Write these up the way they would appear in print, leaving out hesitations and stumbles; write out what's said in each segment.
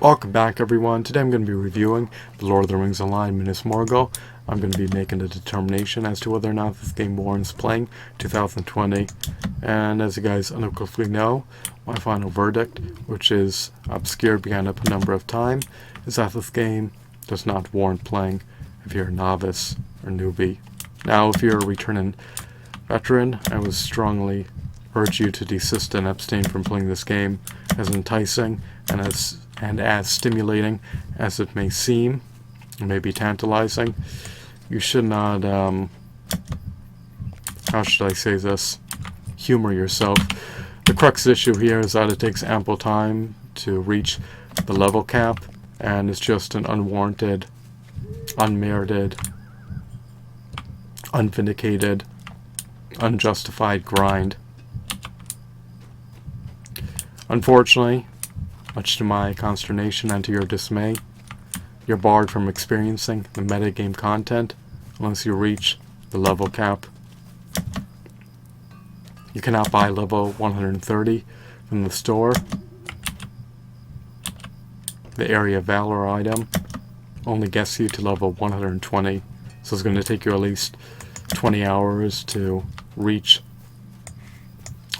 Welcome back, everyone. Today I'm going to be reviewing The Lord of the Rings Online Minas Morgul. I'm going to be making a determination as to whether or not this game warrants playing 2020. And as you guys unequivocally know, my final verdict, which is obscured beyond a number of time, is that this game does not warrant playing if you're a novice or newbie. Now, if you're a returning veteran, I would strongly urge you to desist and abstain from playing this game, as enticing and as stimulating as it may seem. It may be tantalizing. You should not, how should I say this, humor yourself. The crux issue here is that it takes ample time to reach the level cap, and it's just an unwarranted, unmerited, unvindicated, unjustified grind. Unfortunately, much to my consternation and to your dismay, you're barred from experiencing the metagame content unless you reach the level cap. You cannot buy level 130 from the store. The Area of Valor item only gets you to level 120, so it's going to take you at least 20 hours to reach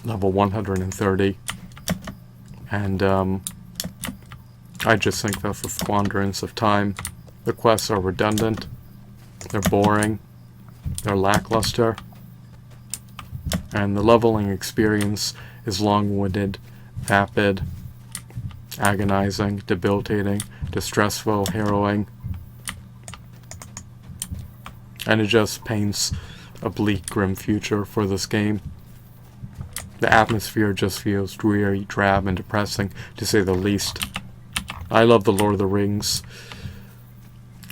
level 130. And I just think that's a squanderance of time. The quests are redundant, they're boring, they're lackluster, and the leveling experience is long-winded, vapid, agonizing, debilitating, distressful, harrowing, and it just paints a bleak, grim future for this game. The atmosphere just feels dreary, drab, and depressing, to say the least. I love the Lord of the Rings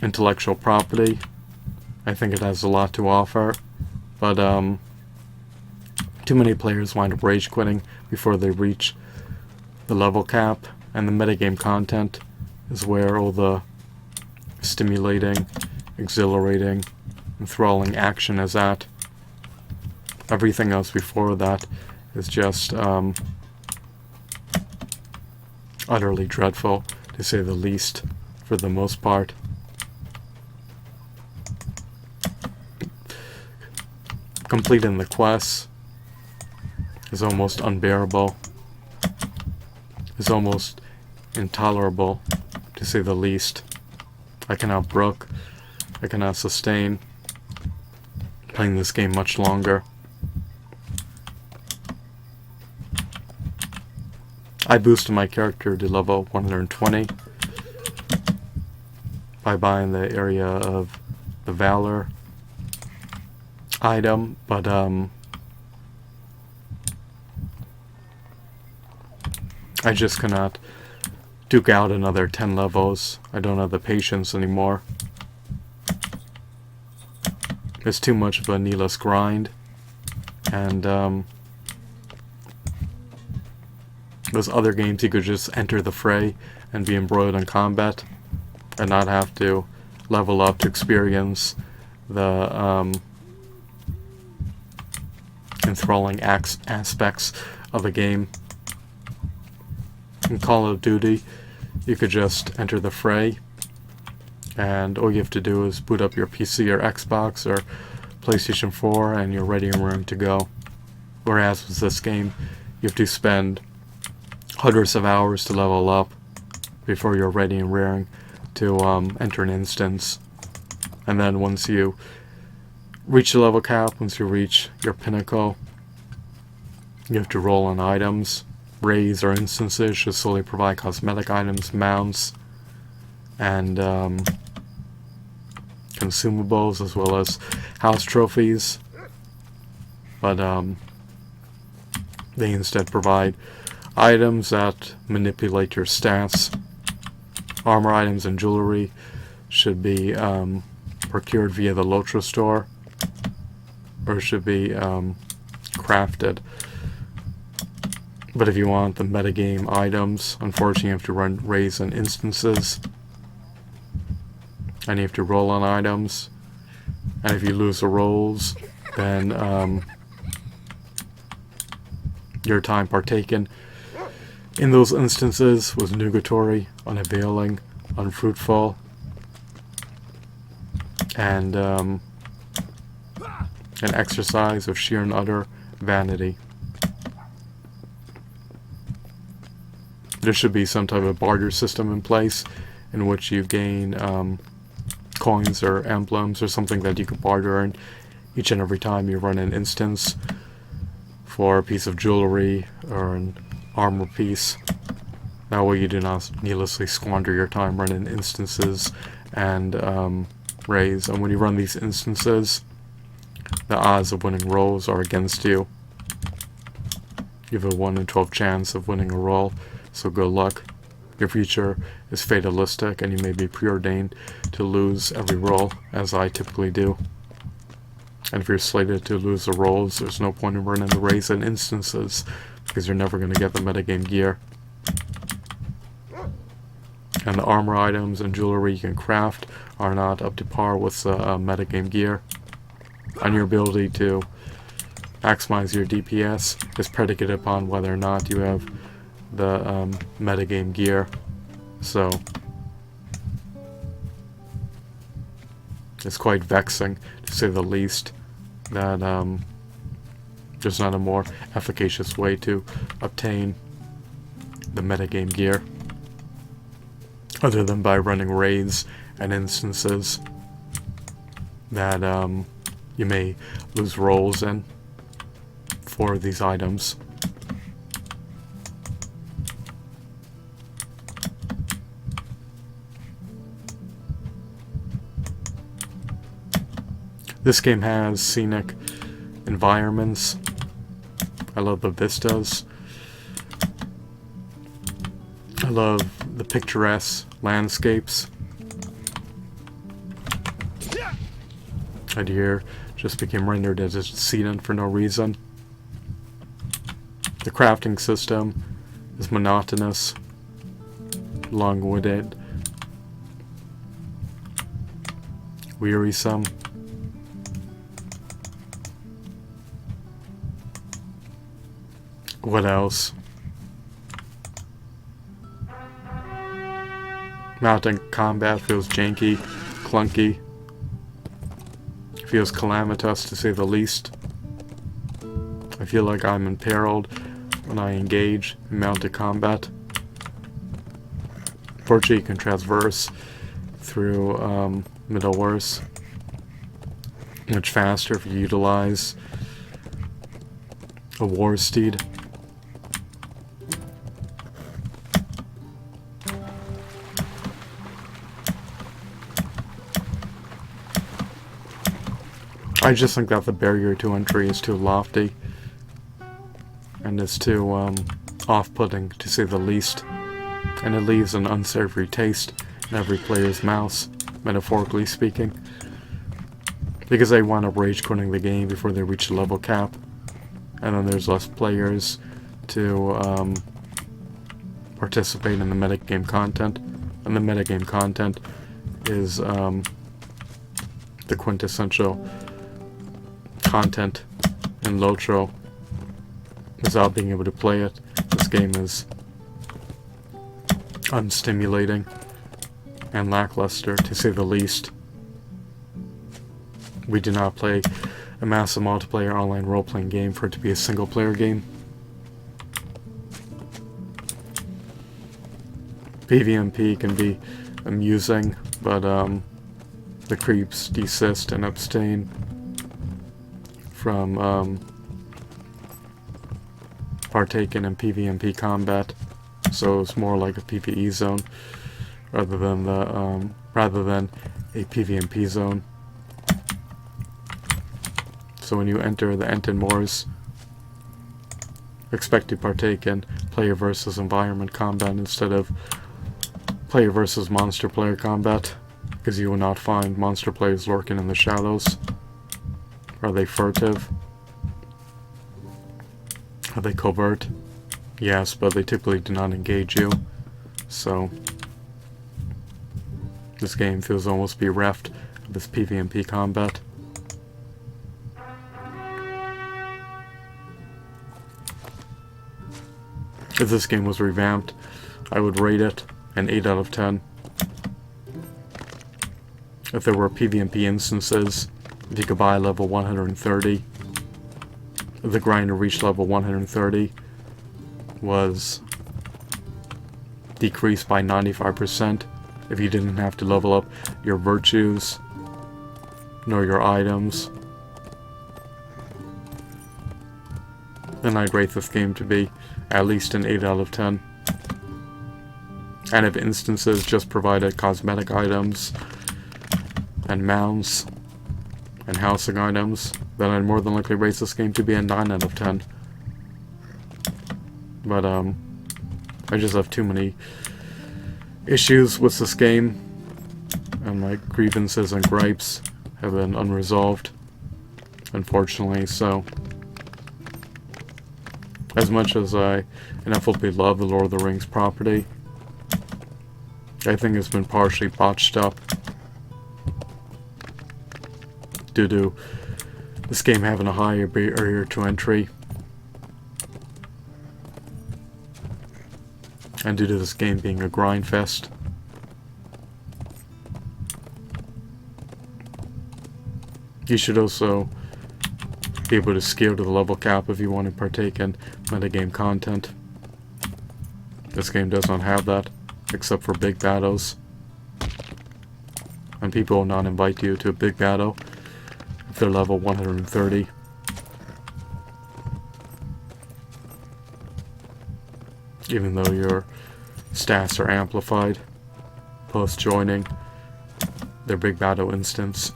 intellectual property. I think it has a lot to offer, but too many players wind up rage quitting before they reach the level cap, and the metagame content is where all the stimulating, exhilarating, enthralling action is at. Everything else before that is just utterly dreadful, to say the least, for the most part. Completing the quests is almost unbearable, is almost intolerable, to say the least. I cannot brook, I cannot sustain playing this game much longer. I boosted my character to level 120 by buying the Area of the Valor item, but I just cannot duke out another 10 levels. I don't have the patience anymore. It's too much of a needless grind, and those other games you could just enter the fray and be embroiled in combat and not have to level up to experience the enthralling aspects of a game. In Call of Duty, you could just enter the fray, and all you have to do is boot up your PC or Xbox or PlayStation 4 and you're ready and raring to go. Whereas with this game, you have to spend hundreds of hours to level up before you're ready and raring to enter an instance. And then once you reach the level cap, once you reach your pinnacle, you have to roll on items. Raids or instances should solely provide cosmetic items, mounts, and consumables, as well as house trophies. But they instead provide items that manipulate your stats. Armor items and jewelry should be procured via the Lotra store, or should be crafted. But if you want the metagame items, unfortunately you have to run raids and instances, and you have to roll on items, and if you lose the rolls, then your time partaken in those instances was nugatory, unavailing, unfruitful, and an exercise of sheer and utter vanity. There should be some type of barter system in place in which you gain coins or emblems or something that you can barter in each and every time you run an instance for a piece of jewelry or an armor piece. That way you do not needlessly squander your time running instances and raids. And when you run these instances, the odds of winning rolls are against you. You have a 1 in 12 chance of winning a roll, so good luck. Your future is fatalistic, and you may be preordained to lose every roll, as I typically do. And if you're slated to lose the rolls, there's no point in running the raids and instances, because you're never going to get the metagame gear. And the armor items and jewelry you can craft are not up to par with the metagame gear. And your ability to maximize your DPS is predicated upon whether or not you have the metagame gear. So it's quite vexing, to say the least, that there's not a more efficacious way to obtain the metagame gear other than by running raids and instances that you may lose rolls in for these items. This game has scenic environments. I love the vistas. I love the picturesque landscapes. And here just became rendered as a scene for no reason. The crafting system is monotonous, long-winded, wearisome. What else? Mountain combat feels janky, clunky. Feels calamitous, to say the least. I feel like I'm imperiled when I engage in mounted combat. Fortunately, you can traverse through Middle-earth much faster if you utilize a war steed. I just think that the barrier to entry is too lofty, and it's too off-putting, to say the least, and it leaves an unsavory taste in every player's mouth, metaphorically speaking, because they wind up rage quitting the game before they reach the level cap, and then there's less players to participate in the metagame content, and the metagame content is the quintessential content in Lotro. Without being able to play it, this game is unstimulating and lackluster, to say the least. We do not play a massive multiplayer online role-playing game for it to be a single-player game. PvMP can be amusing, but the creeps desist and abstain from partaking in PvMP combat, so it's more like a PvE zone rather than a PvMP zone. So when you enter the Enten Moors, expect to partake in player versus environment combat instead of player versus monster player combat, because you will not find monster players lurking in the shadows. Are they furtive? Are they covert? Yes, but they typically do not engage you. So this game feels almost bereft of its PvMP combat. If this game was revamped, I would rate it an 8 out of 10. If there were PvP instances, if you could buy level 130, if the grind to reach level 130 was decreased by 95%, if you didn't have to level up your virtues, nor your items, then I'd rate this game to be at least an 8 out of 10. And if instances just provided cosmetic items and mounts and housing items, then I'd more than likely rate this game to be a 9 out of 10. But I just have too many issues with this game, and my grievances and gripes have been unresolved, unfortunately. So as much as I ineffably love the Lord of the Rings property, I think it's been partially botched up due to this game having a higher barrier to entry, and due to this game being a grind fest. You should also be able to scale to the level cap if you want to partake in metagame content. This game does not have that, except for big battles. And people will not invite you to a big battle if they're level 130. Even though your stats are amplified post joining their big battle instance.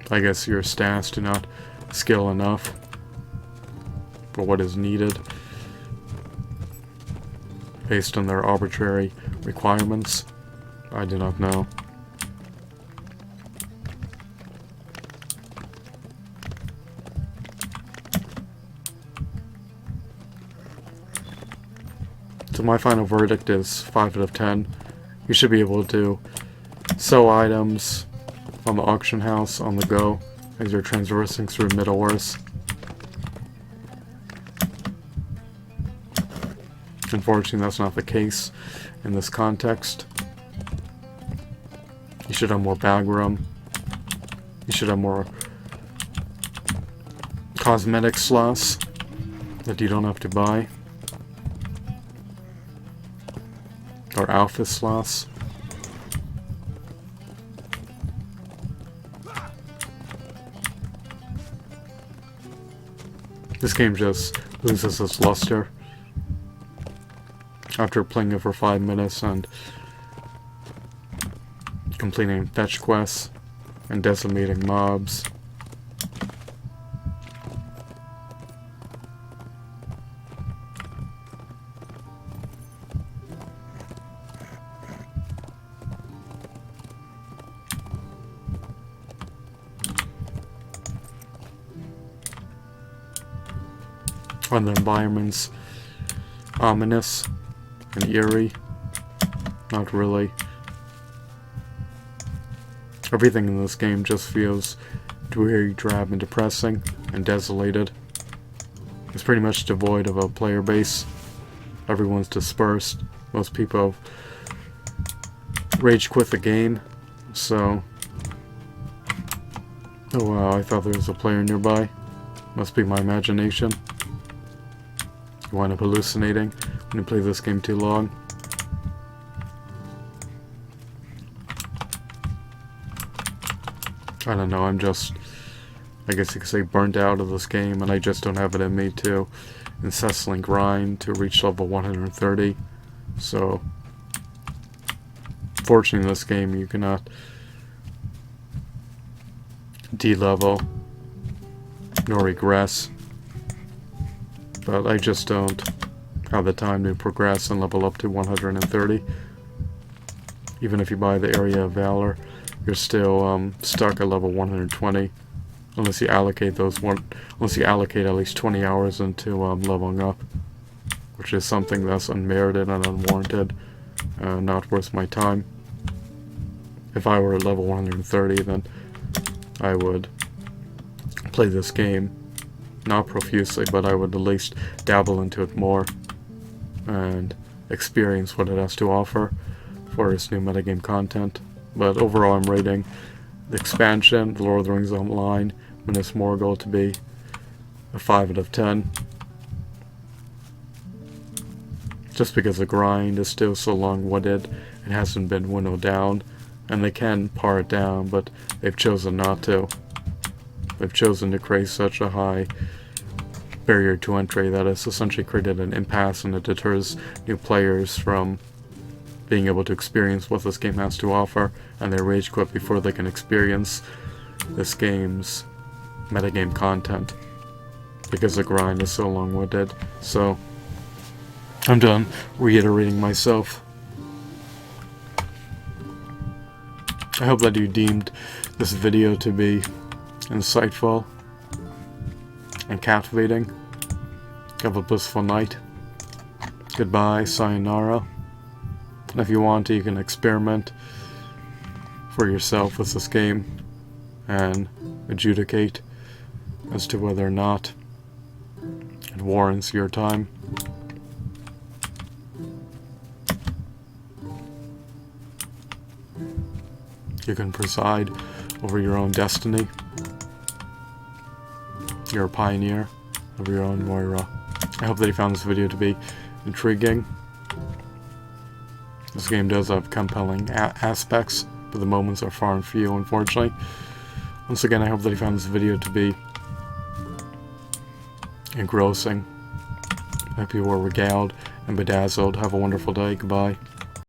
I guess your stats do not scale enough for what is needed based on their arbitrary requirements. I do not know. So my final verdict is 5 out of 10. You should be able to sell items on the auction house on the go as you're traversing through Middle-earth. Unfortunately, that's not the case in this context. You should have more bag room. You should have more cosmetic slots that you don't have to buy. Or alpha slots. This game just loses its luster after playing it for 5 minutes and completing fetch quests and decimating mobs. And the environment's ominous and eerie. Not really. Everything in this game just feels dreary, drab, and depressing, and desolated. It's pretty much devoid of a player base. Everyone's dispersed. Most people rage quit the game, so... Oh wow, I thought there was a player nearby. Must be my imagination. You wind up hallucinating when you play this game too long. I don't know, I'm just, I guess you could say, burnt out of this game, and I just don't have it in me to incessantly grind to reach level 130. So, fortunately in this game you cannot de-level nor regress. But I just don't have the time to progress and level up to 130. Even if you buy the Area of Valor, you're still stuck at level 120, unless you allocate at least 20 hours into leveling up, which is something that's unmerited and unwarranted, not worth my time. If I were at level 130, then I would play this game not profusely, but I would at least dabble into it more and experience what it has to offer for its new metagame content. But overall, I'm rating the expansion, The Lord of the Rings Online, Minas Morgul, to be a 5 out of 10. Just because the grind is still so long-winded, it hasn't been winnowed down, and they can par it down, but they've chosen not to. They've chosen to create such a high barrier to entry that it's essentially created an impasse, and it deters new players from being able to experience what this game has to offer, and they rage quit before they can experience this game's metagame content, because the grind is so long-winded. So I'm done reiterating myself. I hope that you deemed this video to be insightful and captivating. Have a blissful night. Goodbye, sayonara. And if you want to, you can experiment for yourself with this game and adjudicate as to whether or not it warrants your time. You can preside over your own destiny. You're a pioneer of your own Moira. I hope that you found this video to be intriguing. This game does have compelling aspects, but the moments are far and few, unfortunately. Once again, I hope that you found this video to be engrossing. I hope you were regaled and bedazzled. Have a wonderful day. Goodbye.